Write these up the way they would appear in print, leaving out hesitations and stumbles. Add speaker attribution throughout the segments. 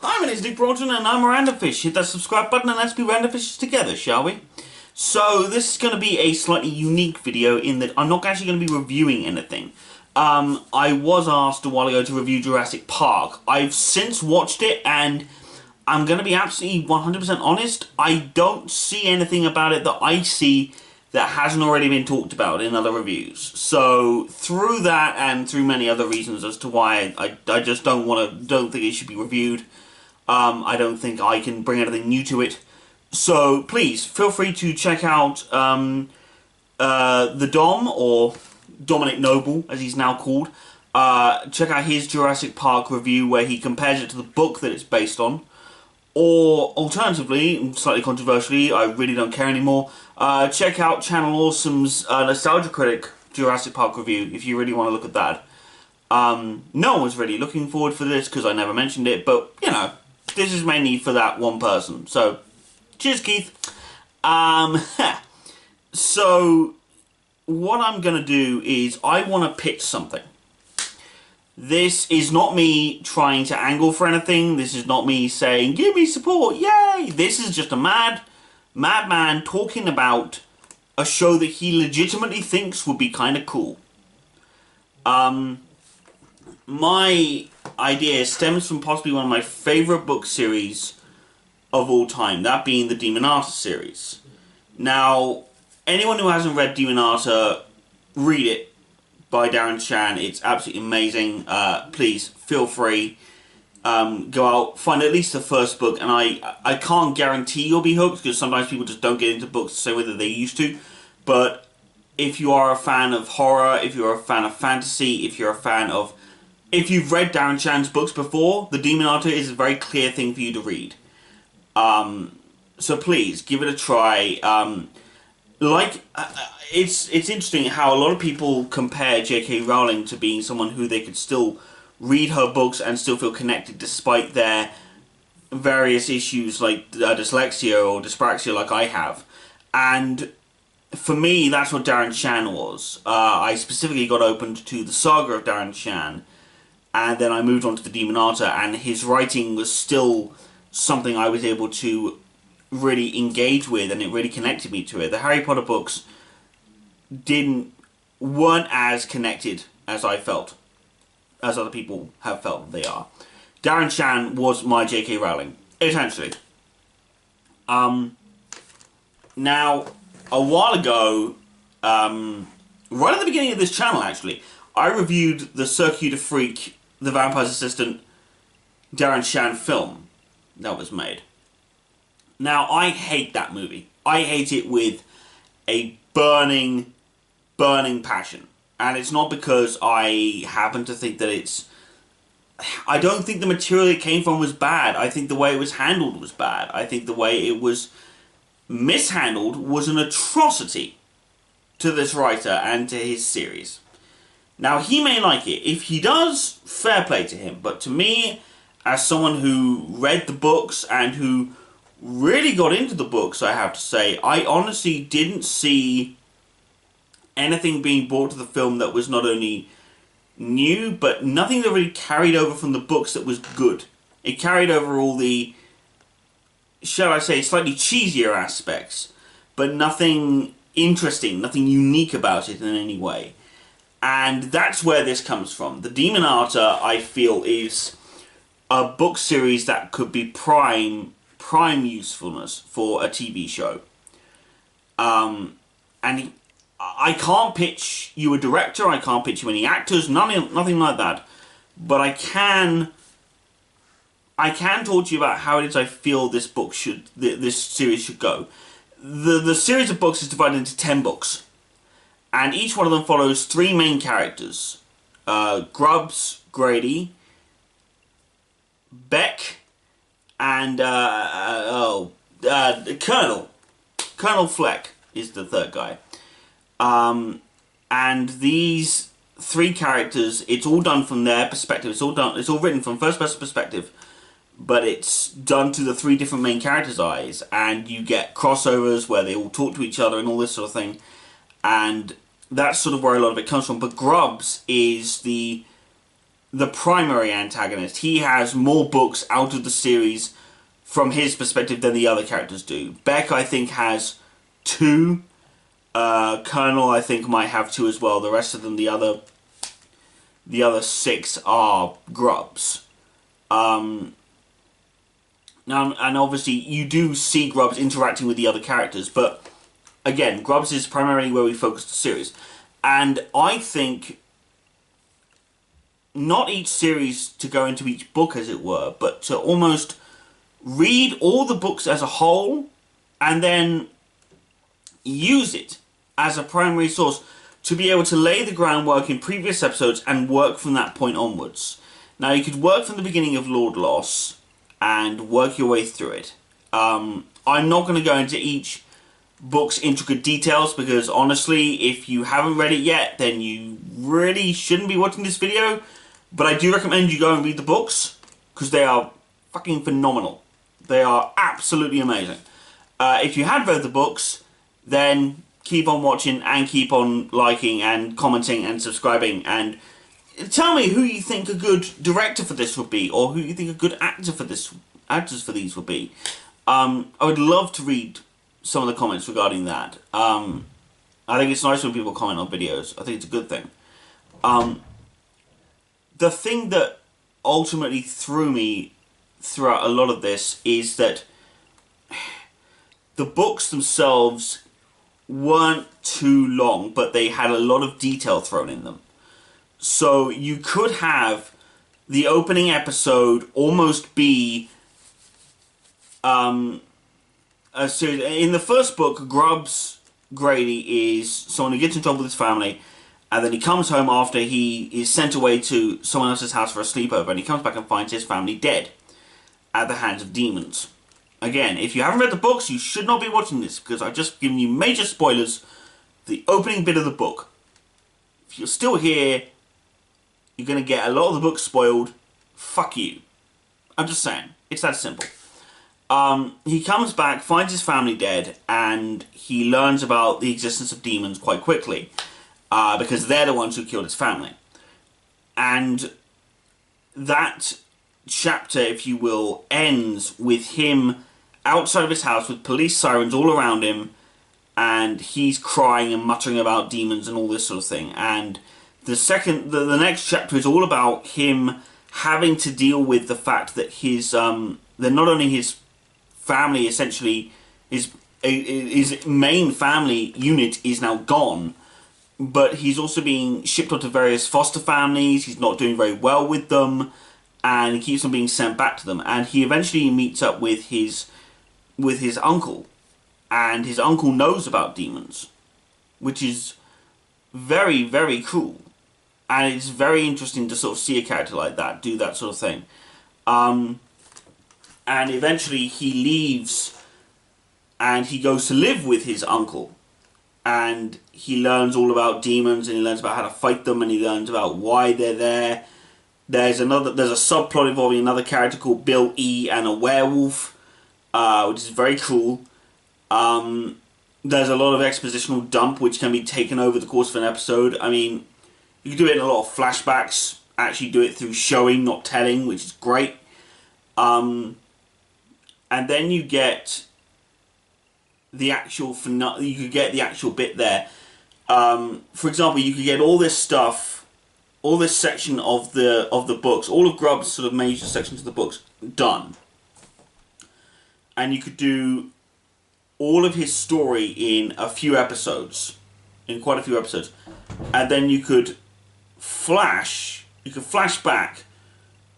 Speaker 1: Hi, my name is Nick Broughton and I'm a Randomfish. Hit that subscribe button and let's be Randomfishes together, shall we? So, this is going to be a slightly unique video in that I'm not actually going to be reviewing anything. I was asked a while ago to review Jurassic Park. I've since watched it and I'm going to be absolutely 100% honest. I don't see anything about it that I see that hasn't already been talked about in other reviews. So, through that and through many other reasons as to why I just don't think it should be reviewed. I don't think I can bring anything new to it. So, please, feel free to check out the Dom, or Dominic Noble, as he's now called. Check out his Jurassic Park review, where he compares it to the book that it's based on. Or, alternatively, slightly controversially, I really don't care anymore, check out Channel Awesome's Nostalgia Critic Jurassic Park review, if you really want to look at that. No one was really looking forward for this, because I never mentioned it, but, you know, this is mainly for that one person. So, cheers, Keith. So, what I'm going to do is, I want to pitch something. This is not me trying to angle for anything. This is not me saying, give me support, yay! This is just a madman talking about a show that he legitimately thinks would be kind of cool. My idea stems from possibly one of my favourite book series of all time, that being the Demonata series. Now, anyone who hasn't read Demonata, read it, by Darren Shan. It's absolutely amazing. Please, feel free. Go out, find at least the first book, and I can't guarantee you'll be hooked, because sometimes people just don't get into books the same way that they used to. But if you are a fan of horror, if you're a fan of fantasy, if you're a fan of... If you've read Darren Shan's books before, the Demonata is a very clear thing for you to read. So please, give it a try. It's interesting how a lot of people compare J.K. Rowling to being someone who they could still read her books and still feel connected despite their various issues like dyslexia or dyspraxia like I have. And for me, that's what Darren Shan was. I specifically got opened to the saga of Darren Shan, and then I moved on to the Demonata, and his writing was still something I was able to really engage with, and it really connected me to it. The Harry Potter books weren't as connected as I felt, as other people have felt they are. Darren Shan was my J.K. Rowling, essentially. Now, a while ago, right at the beginning of this channel actually, I reviewed the Circuit of Freak, the Vampire's Assistant, Darren Shan film that was made. Now, I hate that movie. I hate it with a burning passion. And it's not because I happen to think that it's... I don't think the material it came from was bad. I think the way it was handled was bad. I think the way it was mishandled was an atrocity to this writer and to his series. Now, he may like it. If he does, fair play to him. But to me, as someone who read the books and who really got into the books, I have to say, I honestly didn't see anything being brought to the film that was not only new, but nothing that really carried over from the books that was good. It carried over all the, shall I say, slightly cheesier aspects, but nothing interesting, nothing unique about it in any way. And that's where this comes from. The Demonata, I feel, is a book series that could be prime usefulness for a TV show. And I can't pitch you a director, I can't pitch you any actors, nothing like that. But I can talk to you about how it is I feel this series should go. The series of books is divided into 10 books. And each one of them follows 3 main characters. Grubbs, Grady, Beck, and Colonel. Colonel Fleck is the third guy. And these 3 characters, it's all done from their perspective. It's all written from first person perspective, but it's done to the 3 different main characters' eyes, and you get crossovers where they all talk to each other and all this sort of thing. And that's sort of where a lot of it comes from. But Grubbs is the the primary antagonist. He has more books out of the series from his perspective than the other characters do. Beck, I think, has 2. Colonel, I think, might have 2 as well. The rest of them, the other 6 are grubs. Now, and obviously, you do see grubs interacting with the other characters, but again, grubs is primarily where we focus the series. And I think not each series to go into each book, as it were, but to almost read all the books as a whole and then use it as a primary source to be able to lay the groundwork in previous episodes and work from that point onwards. Now, you could work from the beginning of Lord Loss and work your way through it. I'm not going to go into each book's intricate details because, honestly, if you haven't read it yet, then you really shouldn't be watching this video. But I do recommend you go and read the books because they are fucking phenomenal. They are absolutely amazing. If you had read the books, then keep on watching and keep on liking and commenting and subscribing and tell me who you think a good director for this would be or who you think a good actors for these would be. I would love to read some of the comments regarding that. I think it's nice when people comment on videos. I think it's a good thing. The thing that ultimately threw me throughout a lot of this is that the books themselves weren't too long, but they had a lot of detail thrown in them. So you could have the opening episode almost be a series. In the first book, Grubs Grady is someone who gets in trouble with his family, and then he comes home after he is sent away to someone else's house for a sleepover, and he comes back and finds his family dead at the hands of demons. Again, if you haven't read the books, you should not be watching this, because I've just given you major spoilers for the opening bit of the book. If you're still here, you're going to get a lot of the book spoiled. Fuck you. I'm just saying. It's that simple. He comes back, finds his family dead, and he learns about the existence of demons quite quickly. Because they're the ones who killed his family. And that chapter, if you will, ends with him outside of his house with police sirens all around him, and he's crying and muttering about demons and all this sort of thing. And the next chapter is all about him having to deal with the fact that his that not only his family, essentially his main family unit is now gone, but he's also being shipped onto various foster families. He's not doing very well with them, and he keeps on being sent back to them. And he eventually meets up with his uncle, and his uncle knows about demons, which is very, very cool. And it's very interesting to sort of see a character like that do that sort of thing. And eventually he leaves, and he goes to live with his uncle. And he learns all about demons, and he learns about how to fight them, and he learns about why they're there. There's a subplot involving another character called Bill E. and a werewolf, which is very cool. There's a lot of expositional dump which can be taken over the course of an episode. I mean, you can do it in a lot of flashbacks, actually do it through showing, not telling, which is great. And then you get the actual you could get the actual bit there. For example, you could get all this stuff, all this section of the books, all of Grubb's sort of major sections of the books done, and you could do all of his story in a few episodes, in quite a few episodes, and then you could flash back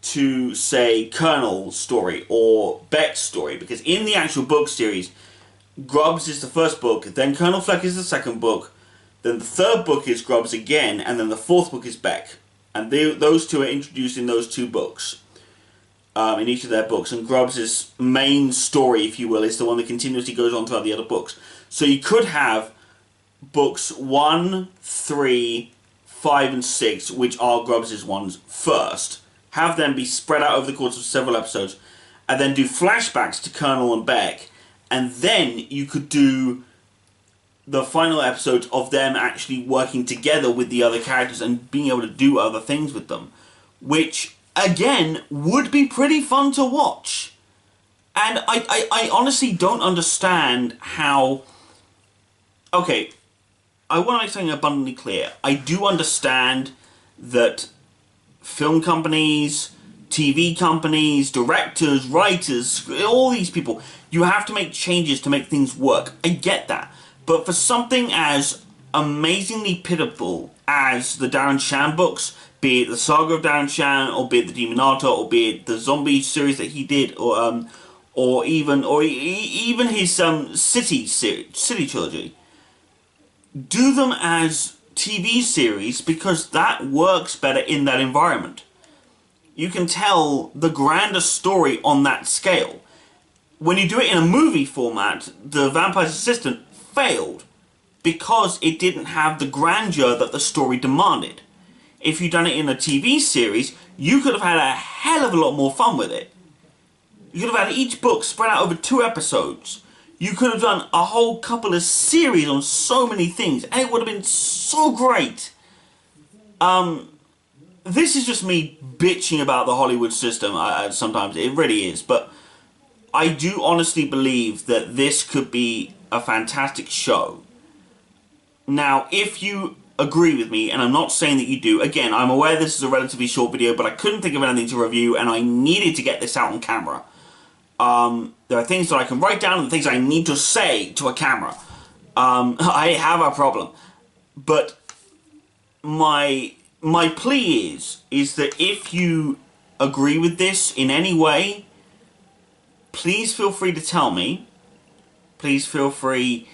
Speaker 1: to, say, Colonel's story or Beck's story, because in the actual book series, Grubbs is the first book, then Colonel Fleck is the second book, then the third book is Grubbs again, and then the fourth book is Beck. And those two are introduced in those two books, in each of their books. And Grubbs' main story, if you will, is the one that continuously goes on throughout the other books. So you could have books 1, 3, 5, and 6, which are Grubbs' ones first, have them be spread out over the course of several episodes, and then do flashbacks to Colonel and Beck. And then you could do the final episodes of them actually working together with the other characters and being able to do other things with them, which, again, would be pretty fun to watch. And I honestly don't understand how... Okay, I want to make something abundantly clear. I do understand that film companies, TV companies, directors, writers, all these people, you have to make changes to make things work. I get that. But for something as amazingly pitiful as the Darren Shan books, be it the Saga of Darren Shan, or be it the Demonata, or be it the zombie series that he did, or even his City trilogy, do them as TV series because that works better in that environment. You can tell the grander story on that scale. When you do it in a movie format, The Vampire's Assistant failed because it didn't have the grandeur that the story demanded. If you'd done it in a TV series, you could have had a hell of a lot more fun with it. You could have had each book spread out over 2 episodes. You could have done a whole couple of series on so many things, and it would have been so great. This is just me bitching about the Hollywood system, sometimes. It really is. But I do honestly believe that this could be a fantastic show. Now, if you agree with me, and I'm not saying that you do, again, I'm aware this is a relatively short video, but I couldn't think of anything to review, and I needed to get this out on camera. There are things that I can write down and things I need to say to a camera. I have a problem. But my plea is that if you agree with this in any way, please feel free to tell me. Please feel free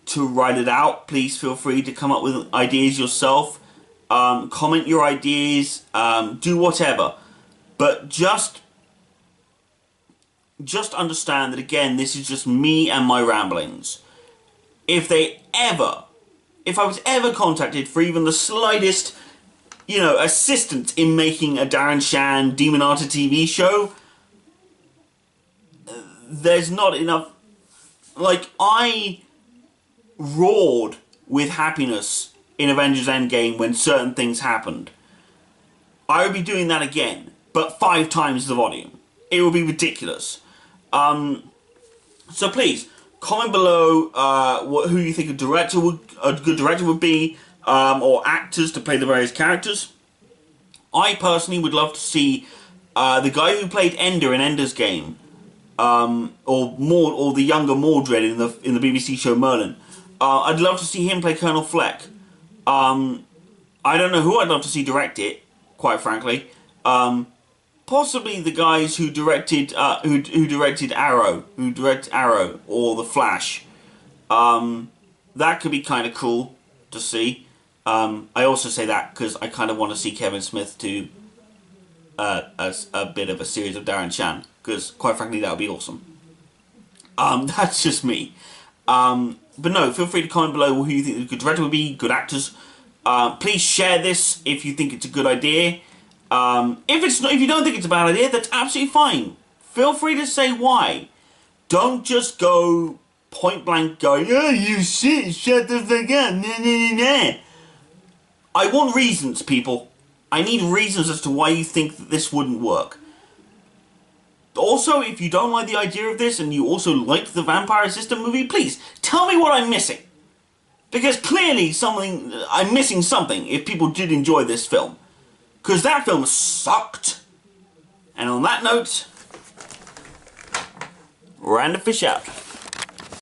Speaker 1: to write it out. Please feel free to come up with ideas yourself. Comment your ideas. Do whatever. But just understand that, again, this is just me and my ramblings. If I was ever contacted for even the slightest, assistance in making a Darren Shan Demonata TV show, there's not enough. Like, I roared with happiness in Avengers Endgame when certain things happened. I would be doing that again, but 5 times the volume. It would be ridiculous. So please, comment below who you think a good director would be, or actors to play the various characters. I personally would love to see the guy who played Ender in Ender's Game, or the younger Mordred in the BBC show Merlin. I'd love to see him play Colonel Fleck. I don't know who I'd love to see direct it, quite frankly. Possibly the guys who directed Arrow, or The Flash. That could be kind of cool to see. I also say that because I kind of want to see Kevin Smith do a bit of a series of Darren Shan, because quite frankly that would be awesome. That's just me. But no, feel free to comment below who you think the good director would be, good actors. Please share this if you think it's a good idea. If you don't think it's a bad idea, that's absolutely fine. Feel free to say why. Don't just go point blank going, "Oh, you shit, shut the fuck up, nah, nah, nah, nah." I want reasons, people. I need reasons as to why you think that this wouldn't work. Also, if you don't like the idea of this, and you also like the Vampire Assistant movie, please, tell me what I'm missing. Because clearly I'm missing something if people did enjoy this film. Because that film sucked. And on that note, Randomfish out.